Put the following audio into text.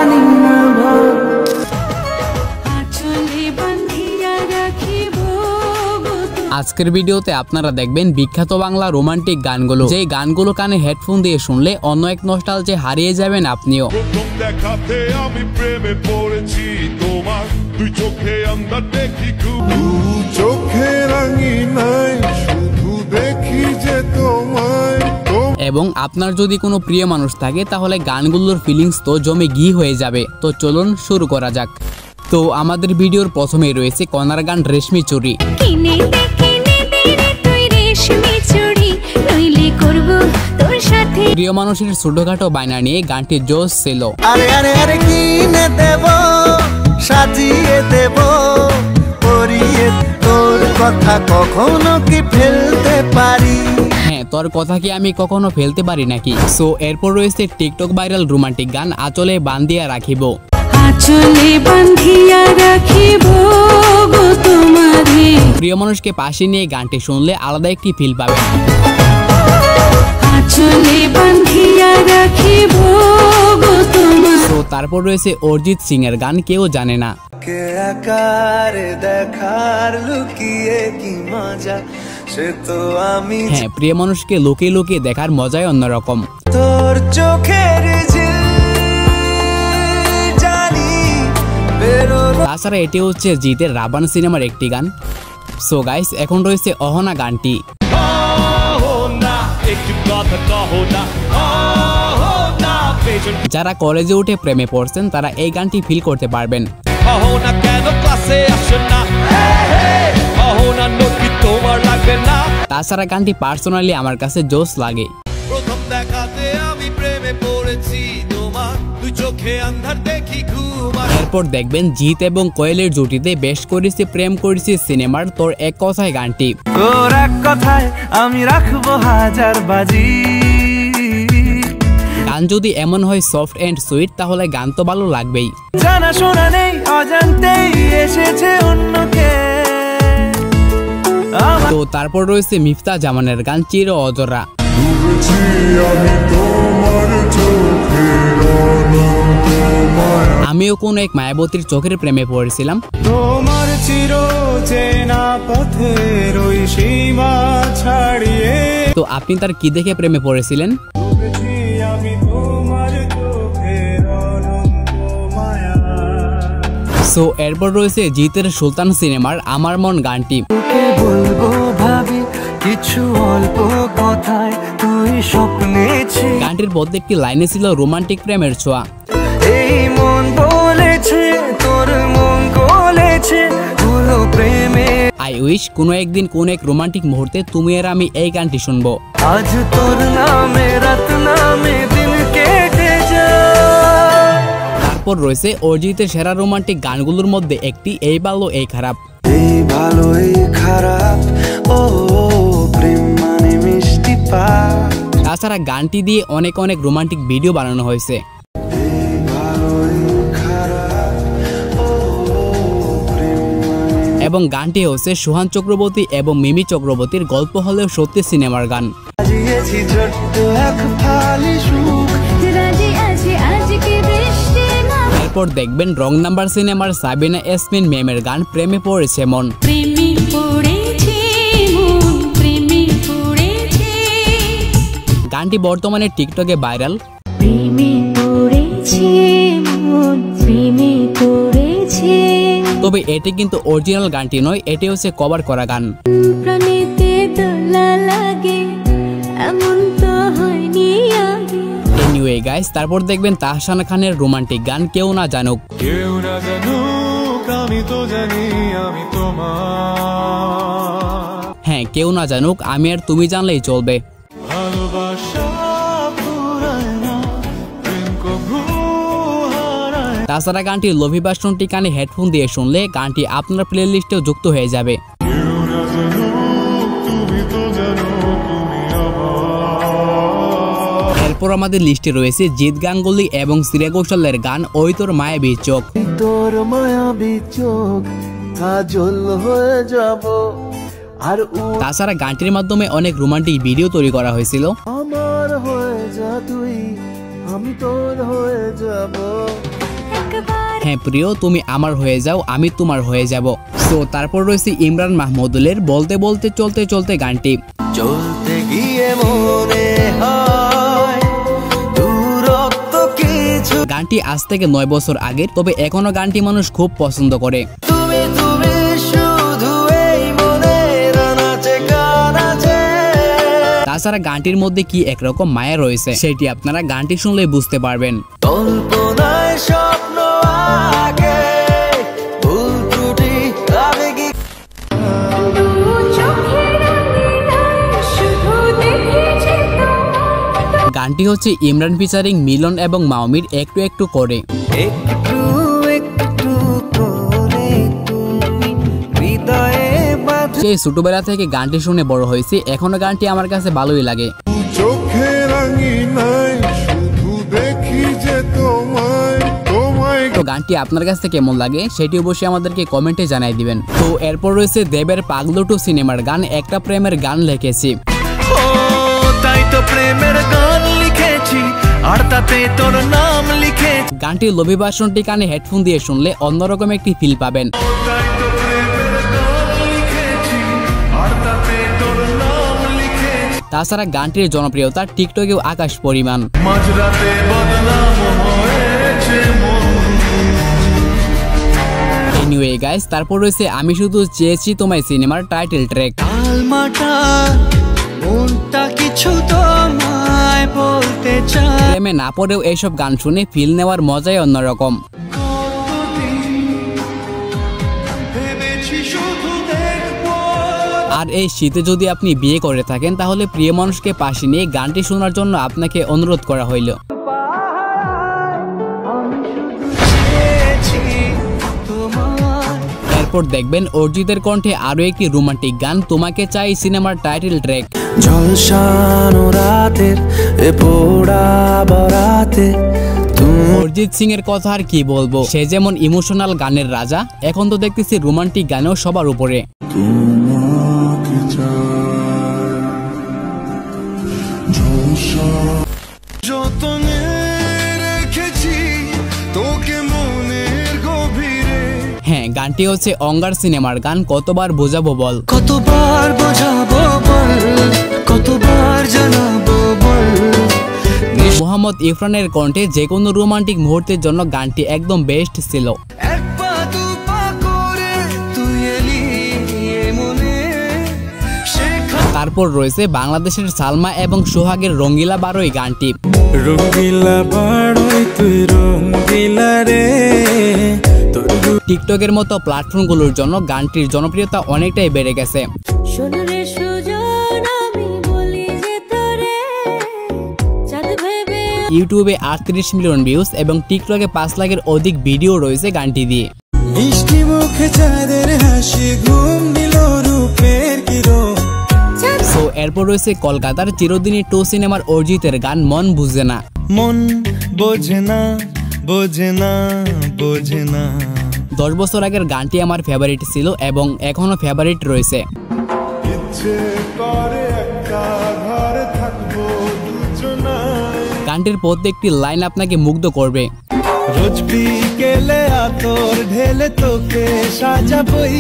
জানি না ভাব। আজকের ভিডিওতে আপনারা দেখবেন বিখ্যাত বাংলা রোমান্টিক গানগুলো, যে গানগুলো কানে হেডফোন দিয়ে শুনলে অন্য এক নস্টালজিয়ায় হারিয়ে যাবেন আপনিও। প্রথম দেখাতে আমি প্রেমে পড়েছি তোমার, দুই চোখে আমরা দেখি চোখে রাঙিনাই শুধু দেখি যে তোমায়। এবং আপনার যদি কোনো প্রিয় মানুষ থাকে তাহলে গানগুলোর ফিলিংস তো জমে ঘি হয়ে যাবে। তো চলুন শুরু করা যাক। তো আমাদের ভিডিওর প্রথমেই রয়েছে কনার গান রেশমি চুরি। প্রিয় মানুষের ছোটখাটো বায়না নিয়ে গানটি জোশ ছিল। আরে আরে আরে কিনে দেব, সাজিয়ে দেব, পরিয়ে তোর কথা কখনো কি ফেলতে পারি? হ্যাঁ, তোর কথা কি আমি কখনো ফেলতে পারি নাকি। সো এরপর রয়েছে টিকটক ভাইরাল রোমান্টিক গান আঁচলে বান্ধিয়া রাখিব। আঁচলে বান্ধিয়া রাখিব গো তোমারে। প্রিয় মানুষকে পাশে নিয়ে গানটি শুনলে আলাদা একটি ফিল পাবেন। তো তারপর রয়েছে অরিজিৎ সিং এর গান কেউ জানে না। হ্যাঁ, প্রিয় মানুষকে লুকিয়ে লুকিয়ে দেখার মজাই অন্যরকম। তোর চোখের তাছাড়া এটি হচ্ছে জিতের রাবণ সিনেমার একটি গান। সো গাইস, এখন রয়েছে অহনা গানটি। যারা কলেজে উঠে প্রেমে পড়ছেন তারা এই গানটি ফিল করতে পারবেন। তাছাড়া গানটি পার্সোনালি আমার কাছে জোশ লাগে। প্রথম দেখাতে আমি প্রেমে পড়েছি তোমার, দুই চোখে আন্ধার দেখি ঘুমা। এরপর দেখবেন জিৎ এবং কোয়েলের জুটিতে বেশ করেছি প্রেম করেছি সিনেমার তোর এক কথায় গানটি। তোর এক কথায় আমি রাখবো হাজার বাজি। গান যদি এমন হয় সফট এন্ড সুইট তাহলে গান তো ভালো লাগবেই। জানা শোনা নেই, অজান্তেই এসেছে অন্যকে। তো তারপর রয়েছে মিফতা জামানের গান চির অজরা। আমিও কোন এক মায়াবতীর চোখের প্রেমে পড়েছিলাম। তোমার চির চেনা পথের ওই সীমা ছাড়িয়ে। তো আপনি তার কি দেখে প্রেমে পড়েছিলেন? সো এরপর রয়েছে জিতের সুলতান সিনেমার আমার মন গানটি। বলবো ভাবি কিছু অল্প কথায় তুই স্বপ্নে ছিলি। গানটির প্রত্যেকটি লাইনে ছিল রোমান্টিক প্রেমের ছোঁয়া। এই মন বলেছে তোর মন বলেছে হলো প্রেমে। আই উইশ কোনো একদিন কোন এক রোমান্টিক মুহূর্তে তুমি আর আমি এই গানটি শুনবো। আজ তোর নামে রাত নামে দিন কেটে যায়। তারপর রয়েছে অরিজিতের সেরা রোমান্টিক গানগুলোর মধ্যে একটি এই ভালো এই খারাপ। এই ভালো এই খারাপ, ও প্রেম মানে মিষ্টি পায়। তাছাড়া গানটি দিয়ে অনেক অনেক রোমান্টিক ভিডিও বানানো হয়েছে। এবং গানটি হচ্ছে সোহান চক্রবর্তী এবং মিমি চক্রবর্তীর গল্প হলেও সত্যি সিনেমার গান। এরপর দেখবেন রং নাম্বার সিনেমার সাবিনা ইয়াসমিন ম্যামের গান প্রেমে পড়েছে মন। গানটি বর্তমানে টিকটকে ভাইরাল। তবে এটি কিন্তু অরিজিনাল গানটি নয়, এটি হচ্ছে কভার করা গান। এনিওয়ে গাইস, তারপর দেখবেন তাহসানা খানের রোমান্টিক গান কেউ না জানুক। কেউ না জানুক আমি তো জানি আমি তোমার। হ্যাঁ, কেউ না জানুক আমি আর তুমি জানলেই চলবে। ভালোবাসা পুরায় না, প্রেম কবু হারায়। তাছাড়া গানটির লোভী ভাষণটি কানে হেডফোন দিয়ে শুনলে গানটি আপনার প্লে লিস্টেও যুক্ত হয়ে যাবে। কেউ না জানুক তুমি তো জানো তুমি আমার। এরপর আমাদের লিস্টে রয়েছে জিৎ গাঙ্গুলি এবং শ্রেয়া ঘোষালের গান ওই তোর মায়াবী চোখ। তোর মায়াবী চোখ কাজল হয়ে যাব। আর তাছাড়া গানটির মাধ্যমে অনেক রোমান্টিক ভিডিও তৈরি করা হয়েছিল। আমার হয়ে যা তুই, আমি তোর হয়ে যাব। হ্যাঁ প্রিয়, তুমি আমার হয়ে যাও, আমি তোমার হয়ে যাব। সো তারপর রয়েছে ইমরান মাহমুদুলের বলতে বলতে চলতে চলতে গানটি। চলতে গিয়ে মনে হয় দূরত্ব কিছু। গানটি আজ থেকে 9 বছর আগের, তবে এখনো গানটি মানুষ খুব পছন্দ করে। তুমি তুমি শুধু এই মনের নাচে গান আছে। তাছাড়া গানটির মধ্যে কি একরকম মায়া রয়েছে সেটি আপনারা গানটি শুনলেই বুঝতে পারবেন। কল্পনায় স্বপ্ন আগে ভুল ত্রুটি আবেগিক। গানটি হচ্ছে ইমরান ফিচারিং মিলন এবং মাউমির একটু একটু করে। একটু একটু করে তুমি হৃদয়ে বাঁধ। সেই ছোটবেলা থেকে গানটি শুনে বড় হয়েছি, এখনো গানটি আমার কাছে ভালোই লাগে। চোখে রাঙিনায় শুধু দেখি যে তোমায় তোমায়। তো গানটি আপনার কাছে কেমন লাগে সেটি অবশ্যই আমাদেরকে কমেন্টে জানাই দিবেন। তো এরপর রয়েছে দেবের পাগলু 2 সিনেমার গান একটা প্রেমের গান লিখেছি। ও তাই তো প্রেমের গান লিখেছি আর তাতে তোর নাম লিখেছি। গানটির লোভী ভাষণটি কানে হেডফোন দিয়ে শুনলে অন্যরকম একটি ফিল পাবেন। তাই তো প্রেমের গান লিখেছি আর তাতে তোর নাম লিখেছি। তাছাড়া গানটির জনপ্রিয়তা টিকটকেও আকাশ পরিমাণ। মাঝরাতে বদনাম হয়েছে মন। এনিওয়ে গাইস, তারপর রয়েছে আমি শুধু চেয়েছি তোমায় সিনেমার টাইটেল ট্র্যাক। আলমাটা মনটা কিছু তোমায় বলতে চায়। প্রেমে না পড়েও এইসব গান শুনে ফিল নেওয়ার মজাই অন্যরকম। ভেবেছি শুধু দেখবো। আর এই শীতে যদি আপনি বিয়ে করে থাকেন তাহলে প্রিয় মানুষকে পাশে নিয়ে গানটি শোনার জন্য আপনাকে অনুরোধ করা হইল। এরপর দেখবেন অরিজিতের কণ্ঠে আরো একটি রোমান্টিক গান তোমাকে চাই সিনেমার টাইটেল ট্র্যাক। ঝলসানো রাতের এ পোড়া বরাতে অরিজিৎ সিং এর কথা আর কি বলবো, সে যেমন ইমোশনাল গানের রাজা, এখন তো দেখতেছি রোমান্টিক গানেও সবার উপরে। তোমাকে চাই ঝলসা যতনে রেখেছি তোকে মনের গভীরে। হ্যাঁ, গানটি হচ্ছে অঙ্গার সিনেমার গান কতবার বোঝাবো বল। কতবার বোঝাবো বল, কতবার জানাবো বল। মোহাম্মদ ইরফানের কণ্ঠে যে কোনো রোমান্টিক মুহূর্তের জন্য গানটি একদম বেস্ট ছিল। এক পা দু পা করে তুই এলি এ মনে শেখা। তারপর রয়েছে বাংলাদেশের সালমা এবং সোহাগের রঙ্গিলা বারোই গানটি। রঙ্গিলা বাড়ই তুই রঙ্গিলা রে। টিকটকের মতো প্ল্যাটফর্মগুলোর জন্য গানটির জনপ্রিয়তা অনেকটাই বেড়ে গেছে। ইউটিউবে 38 মিলিয়ন ভিউজ এবং টিকটকে 5 লাখের অধিক ভিডিও রয়েছে গানটি দিয়ে। মিষ্টি মুখে চাঁদের হাসি ঘুম দিল রূপের কিরণ। সো এরপর রয়েছে কলকাতার চিরদিনী 2 সিনেমার অরিজিতের গান মন বুঝে না। মন বোঝে না বোঝে না বোঝে না। 10 বছর আগের গানটি আমার ফেভারিট ছিল এবং এখনো ফেভারিট রয়েছে। ইচ্ছে করে একা ঘরে থাকবো দুজনায়। গানটির প্রত্যেকটি লাইন আপনাকে মুগ্ধ করবে। রোজ বিকেলে আতর ঢেলে তোকে সাজাবই